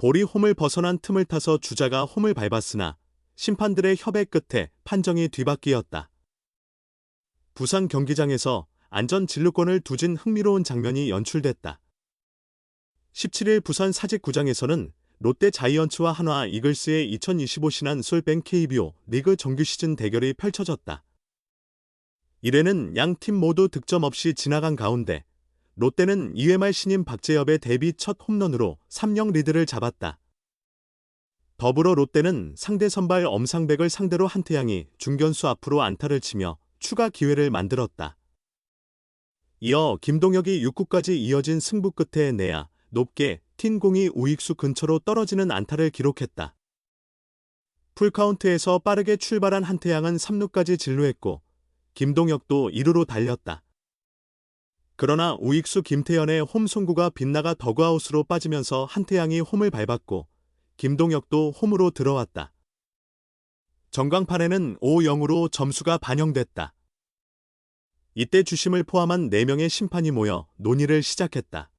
볼이 홈을 벗어난 틈을 타서 주자가 홈을 밟았으나 심판들의 협의 끝에 판정이 뒤바뀌었다. 부산 경기장에서 안전 진루권을 두진 흥미로운 장면이 연출됐다. 17일 부산 사직구장에서는 롯데 자이언츠와 한화 이글스의 2025 신한 솔뱅 KBO 리그 정규 시즌 대결이 펼쳐졌다. 1회는 양 팀 모두 득점 없이 지나간 가운데 롯데는 2회 말 신인 박재엽의 데뷔 첫 홈런으로 3-0 리드를 잡았다. 더불어 롯데는 상대 선발 엄상백을 상대로 한태양이 중견수 앞으로 안타를 치며 추가 기회를 만들었다. 이어 김동혁이 6구까지 이어진 승부 끝에 내야 높게 튄 공이 우익수 근처로 떨어지는 안타를 기록했다. 풀카운트에서 빠르게 출발한 한태양은 3루까지 진루했고 김동혁도 2루로 달렸다. 그러나 우익수 김태현의 홈 송구가 빗나가 더그아웃으로 빠지면서 한태양이 홈을 밟았고 김동혁도 홈으로 들어왔다. 전광판에는 5-0으로 점수가 반영됐다. 이때 주심을 포함한 4명의 심판이 모여 논의를 시작했다.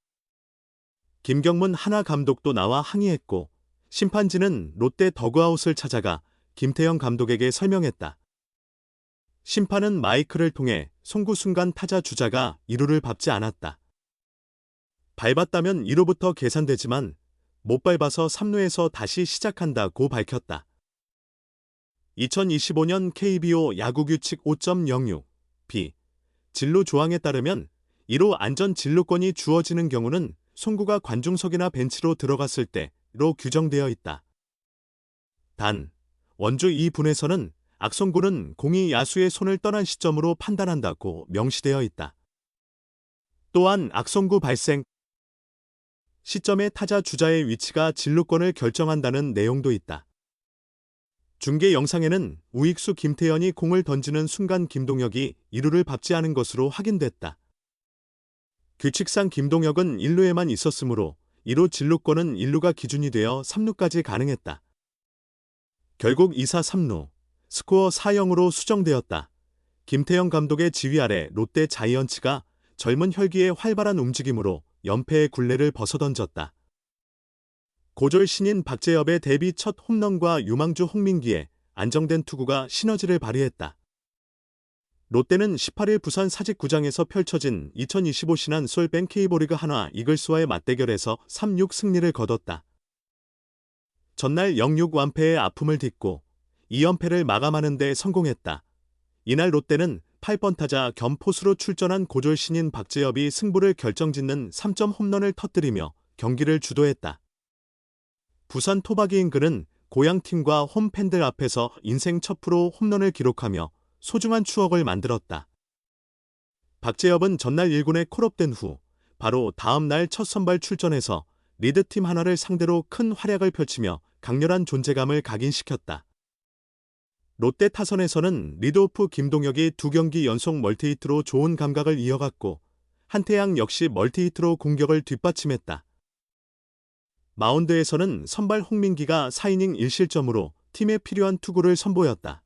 김경문 한화 감독도 나와 항의했고 심판진은 롯데 더그아웃을 찾아가 김태형 감독에게 설명했다. 심판은 마이크를 통해 송구 순간 타자 주자가 2루를 밟지 않았다. 밟았다면 2루부터 계산되지만 못 밟아서 3루에서 다시 시작한다고 밝혔다. 2025년 KBO 야구규칙 5.06b 진루 조항에 따르면 2루 안전 진루권이 주어지는 경우는 송구가 관중석이나 벤치로 들어갔을 때로 규정되어 있다. 단, 원주 2분에서는 악송구는 공이 야수의 손을 떠난 시점으로 판단한다고 명시되어 있다. 또한 악송구 발생 시점의 타자 주자의 위치가 진루권을 결정한다는 내용도 있다. 중계 영상에는 우익수 김태현이 공을 던지는 순간 김동혁이 2루를 밟지 않은 것으로 확인됐다. 규칙상 김동혁은 1루에만 있었으므로 2루 진루권은 1루가 기준이 되어 3루까지 가능했다. 결국 2사 3루, 스코어 4-0으로 수정되었다. 김태형 감독의 지휘 아래 롯데 자이언츠가 젊은 혈기의 활발한 움직임으로 연패의 굴레를 벗어던졌다. 고졸 신인 박재엽의 데뷔 첫 홈런과 유망주 홍민기의 안정된 투구가 시너지를 발휘했다. 롯데는 18일 부산 사직구장에서 펼쳐진 2025 신한 솔뱅 K리그 한화 이글스와의 맞대결에서 3-6 승리를 거뒀다. 전날 0-6 완패의 아픔을 딛고 2연패를 마감하는 데 성공했다. 이날 롯데는 8번 타자 겸 포수로 출전한 고졸 신인 박재엽이 승부를 결정짓는 3점 홈런을 터뜨리며 경기를 주도했다. 부산 토박이인 그는 고향팀과 홈팬들 앞에서 인생 첫 프로 홈런을 기록하며 소중한 추억을 만들었다. 박재엽은 전날 1군에 콜업된 후 바로 다음 날 첫 선발 출전해서 리드팀 하나를 상대로 큰 활약을 펼치며 강렬한 존재감을 각인시켰다. 롯데 타선에서는 리드오프 김동혁이 2경기 연속 멀티히트로 좋은 감각을 이어갔고 한태양 역시 멀티히트로 공격을 뒷받침했다. 마운드에서는 선발 홍민기가 4이닝 1실점으로 팀에 필요한 투구를 선보였다.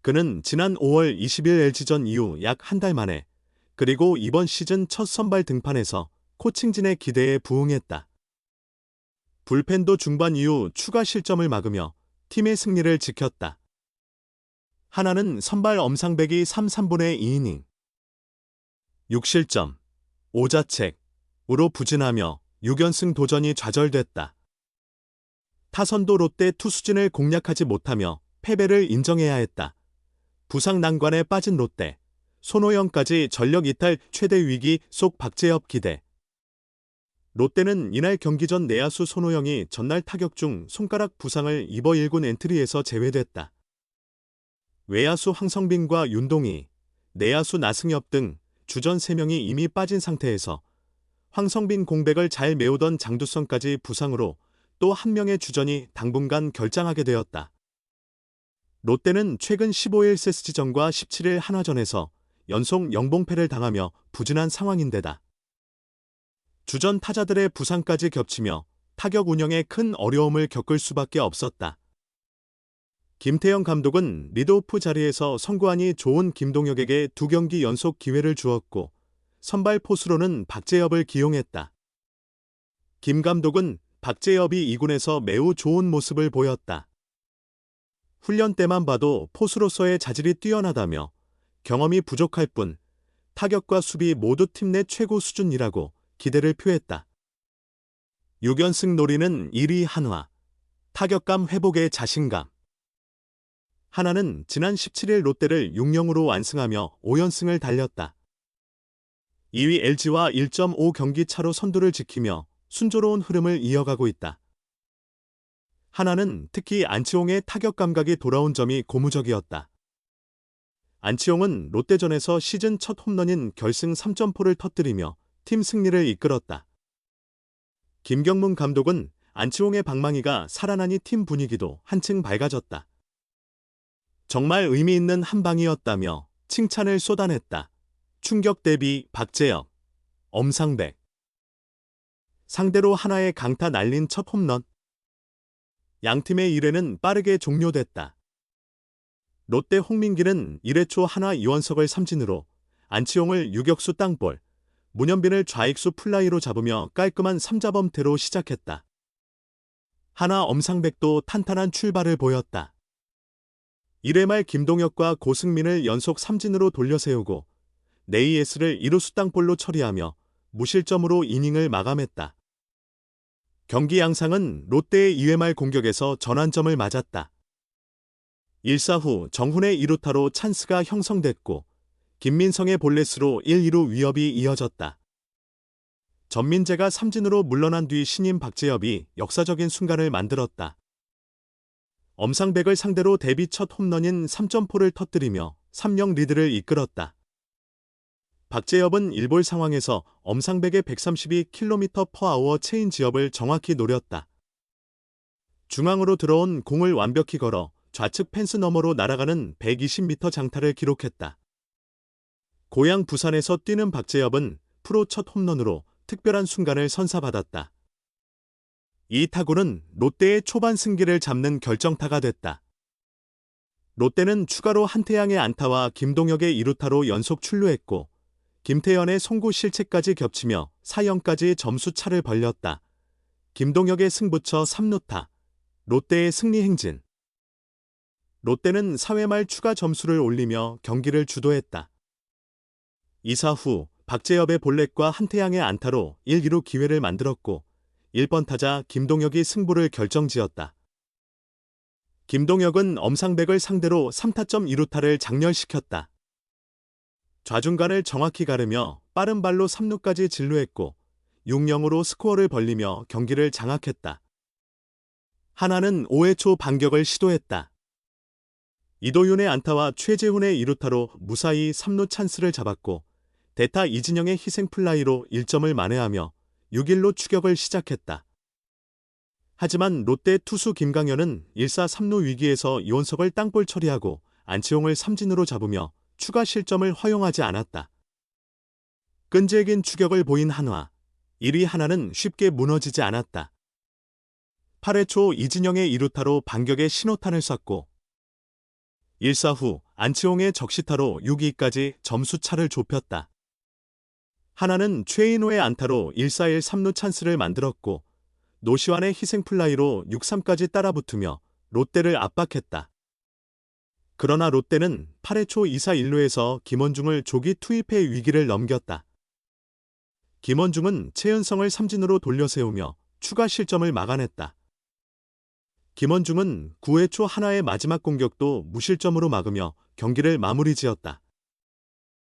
그는 지난 5월 20일 LG전 이후 약 한 달 만에 그리고 이번 시즌 첫 선발 등판에서 코칭진의 기대에 부응했다. 불펜도 중반 이후 추가 실점을 막으며 팀의 승리를 지켰다. 하나는 선발 엄상백이 3/3분의 2이닝 6실점, 5자책으로 부진하며 6연승 도전이 좌절됐다. 타선도 롯데 투수진을 공략하지 못하며 패배를 인정해야 했다. 부상 난관에 빠진 롯데, 손호영까지 전력 이탈 최대 위기 속 박재엽 기대. 롯데는 이날 경기 전 내야수 손호영이 전날 타격 중 손가락 부상을 입어 1군 엔트리에서 제외됐다. 외야수 황성빈과 윤동희, 내야수 나승엽 등 주전 3명이 이미 빠진 상태에서 황성빈 공백을 잘 메우던 장두성까지 부상으로 또 한 명의 주전이 당분간 결장하게 되었다. 롯데는 최근 15일 세스지전과 17일 한화전에서 연속 영봉패를 당하며 부진한 상황인데다 주전 타자들의 부상까지 겹치며 타격 운영에 큰 어려움을 겪을 수밖에 없었다. 김태형 감독은 리드오프 자리에서 선구안이 좋은 김동혁에게 2경기 연속 기회를 주었고 선발 포수로는 박재엽을 기용했다. 김 감독은 박재엽이 2군에서 매우 좋은 모습을 보였다. 훈련 때만 봐도 포수로서의 자질이 뛰어나다며 경험이 부족할 뿐 타격과 수비 모두 팀 내 최고 수준이라고 기대를 표했다. 6연승 노리는 1위 한화, 타격감 회복의 자신감. 한화는 지난 17일 롯데를 6-0으로 완승하며 5연승을 달렸다. 2위 LG와 1.5 경기 차로 선두를 지키며 순조로운 흐름을 이어가고 있다. 한화는 특히 안치홍의 타격 감각이 돌아온 점이 고무적이었다. 안치홍은 롯데전에서 시즌 첫 홈런인 결승 3점포를 터뜨리며 팀 승리를 이끌었다. 김경문 감독은 안치홍의 방망이가 살아나니 팀 분위기도 한층 밝아졌다. 정말 의미 있는 한 방이었다며 칭찬을 쏟아냈다. 충격 대비 박재엽, 엄상백. 상대로 한화의 강타 날린 첫 홈런. 양팀의 1회는 빠르게 종료됐다. 롯데 홍민기는 1회 초 한화 이원석을 삼진으로, 안치홍을 유격수 땅볼, 문현빈을 좌익수 플라이로 잡으며 깔끔한 3자범퇴로 시작했다. 한화 엄상백도 탄탄한 출발을 보였다. 1회 말 김동혁과 고승민을 연속 삼진으로 돌려세우고 네이에스를 2루수 땅볼로 처리하며 무실점으로 이닝을 마감했다. 경기 양상은 롯데의 2회 말 공격에서 전환점을 맞았다. 1사 후 정훈의 2루타로 찬스가 형성됐고 김민성의 볼넷으로 1-2루 위협이 이어졌다. 전민재가 삼진으로 물러난 뒤 신인 박재엽이 역사적인 순간을 만들었다. 엄상백을 상대로 데뷔 첫 홈런인 3점포를 터뜨리며 3-0 리드를 이끌었다. 박재엽은 1볼 상황에서 엄상백의 132km/h 체인지업을 정확히 노렸다. 중앙으로 들어온 공을 완벽히 걸어 좌측 펜스 너머로 날아가는 120m 장타를 기록했다. 고향 부산에서 뛰는 박재엽은 프로 첫 홈런으로 특별한 순간을 선사받았다. 이 타구는 롯데의 초반 승기를 잡는 결정타가 됐다. 롯데는 추가로 한태양의 안타와 김동혁의 2루타로 연속 출루했고 김태현의 송구 실책까지 겹치며 4-0까지 점수 차를 벌렸다. 김동혁의 승부처 3루타, 롯데의 승리 행진. 롯데는 4회 말 추가 점수를 올리며 경기를 주도했다. 2사 후 박재엽의 볼넷과 한태양의 안타로 1-2루 기회를 만들었고 1번 타자 김동혁이 승부를 결정지었다. 김동혁은 엄상백을 상대로 3타점 2루타를 장렬시켰다. 좌중간을 정확히 가르며 빠른 발로 3루까지 진루했고 6-0으로 스코어를 벌리며 경기를 장악했다. 한화는 5회 초 반격을 시도했다. 이도윤의 안타와 최재훈의 2루타로 무사히 3루 찬스를 잡았고 대타 이진영의 희생플라이로 1점을 만회하며 6-1로 추격을 시작했다. 하지만 롯데 투수 김강현은 1사 3루 위기에서 이원석을 땅볼 처리하고 안치홍을 삼진으로 잡으며 추가 실점을 허용하지 않았다. 끈질긴 추격을 보인 한화, 1위 한화는 쉽게 무너지지 않았다. 8회 초 이진영의 2루타로 반격의 신호탄을 쐈고 1사 후 안치홍의 적시타로 6위까지 점수차를 좁혔다. 한화는 최인호의 안타로 1-4-1 3루 찬스를 만들었고 노시환의 희생플라이로 6-3까지 따라붙으며 롯데를 압박했다. 그러나 롯데는 8회 초 2사 1루에서 김원중을 조기 투입해 위기를 넘겼다. 김원중은 최은성을 삼진으로 돌려세우며 추가 실점을 막아냈다. 김원중은 9회 초 한화의 마지막 공격도 무실점으로 막으며 경기를 마무리 지었다.